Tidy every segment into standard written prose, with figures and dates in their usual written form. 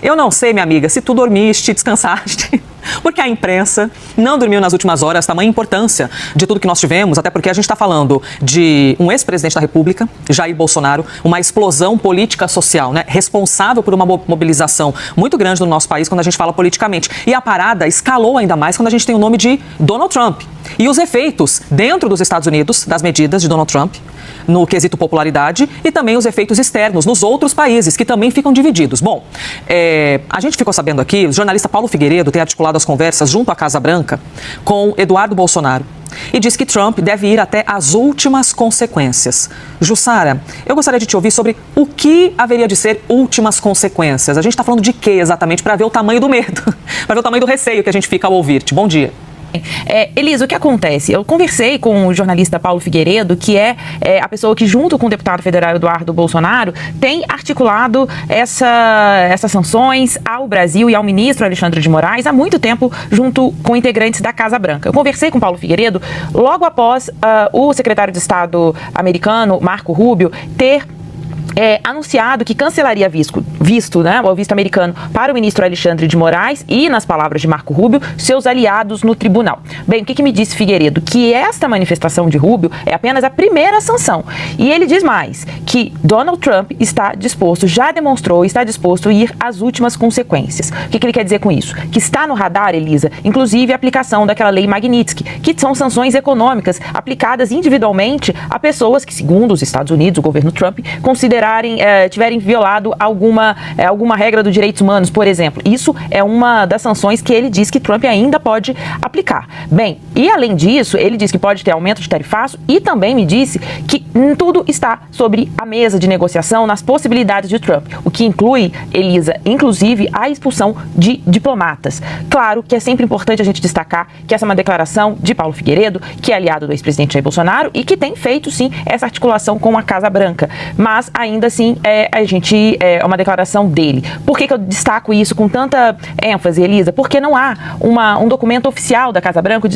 Eu não sei, minha amiga, se tu dormiste, descansaste, porque a imprensa não dormiu nas últimas horas, tamanha importância de tudo que nós tivemos, até porque a gente está falando de um ex-presidente da República, Jair Bolsonaro, uma explosão política social, né, responsável por uma mobilização muito grande no nosso país quando a gente fala politicamente. E a parada escalou ainda mais quando a gente tem o nome de Donald Trump. E os efeitos dentro dos Estados Unidos das medidas de Donald Trump, no quesito popularidade, e também os efeitos externos nos outros países, que também ficam divididos. Bom, a gente ficou sabendo aqui, o jornalista Paulo Figueiredo tem articulado as conversas junto à Casa Branca com Eduardo Bolsonaro e diz que Trump deve ir até as últimas consequências. Jussara, eu gostaria de te ouvir sobre o que haveria de ser últimas consequências. A gente está falando de quê exatamente, para ver o tamanho do medo, para ver o tamanho do receio que a gente fica ao ouvir-te. Bom dia. Elisa, o que acontece? Eu conversei com o jornalista Paulo Figueiredo, que é a pessoa que, junto com o deputado federal Eduardo Bolsonaro, tem articulado essas sanções ao Brasil e ao ministro Alexandre de Moraes há muito tempo, junto com integrantes da Casa Branca. Eu conversei com Paulo Figueiredo logo após o secretário de Estado americano, Marco Rubio, ter anunciado que cancelaria visto americano para o ministro Alexandre de Moraes e, nas palavras de Marco Rubio, seus aliados no tribunal. Bem, o que me disse Figueiredo? Que esta manifestação de Rubio é apenas a primeira sanção. E ele diz mais, que Donald Trump está disposto, já demonstrou, está disposto a ir às últimas consequências. O que ele quer dizer com isso? Que está no radar, Elisa, inclusive a aplicação daquela lei Magnitsky, que são sanções econômicas aplicadas individualmente a pessoas que, segundo os Estados Unidos, o governo Trump, tiverem violado alguma regra dos direitos humanos, por exemplo. Isso é uma das sanções que ele diz que Trump ainda pode aplicar. Bem, e além disso, ele diz que pode ter aumento de tarifaço e também me disse que tudo está sobre a mesa de negociação nas possibilidades de Trump, o que inclui, Elisa, inclusive a expulsão de diplomatas. Claro que é sempre importante a gente destacar que essa é uma declaração de Paulo Figueiredo, que é aliado do ex-presidente Jair Bolsonaro e que tem feito, sim, essa articulação com a Casa Branca. Mas ainda assim, é uma declaração dele. Por que eu destaco isso com tanta ênfase, Elisa? Porque não há um documento oficial da Casa Branca,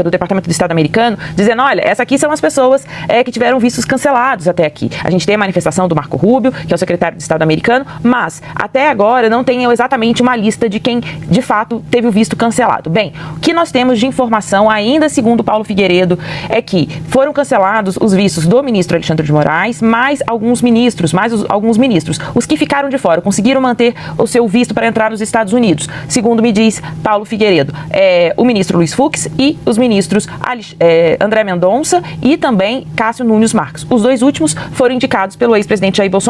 do Departamento de Estado americano, dizendo, olha, essas aqui são as pessoas que tiveram vistos cancelados até aqui. A gente tem a manifestação do Marco Rubio, que é o secretário de Estado americano, mas até agora não tem exatamente uma lista de quem, de fato, teve o visto cancelado. Bem, o que nós temos de informação, ainda segundo Paulo Figueiredo, é que foram cancelados os vistos do ministro Alexandre de Moraes, mais alguns ministros. Os que ficaram de fora conseguiram manter o seu visto para entrar nos Estados Unidos, segundo me diz Paulo Figueiredo, o ministro Luiz Fux e os ministros André Mendonça e também Cássio Nunes Marques. Os dois últimos foram indicados pelo ex-presidente Jair Bolsonaro.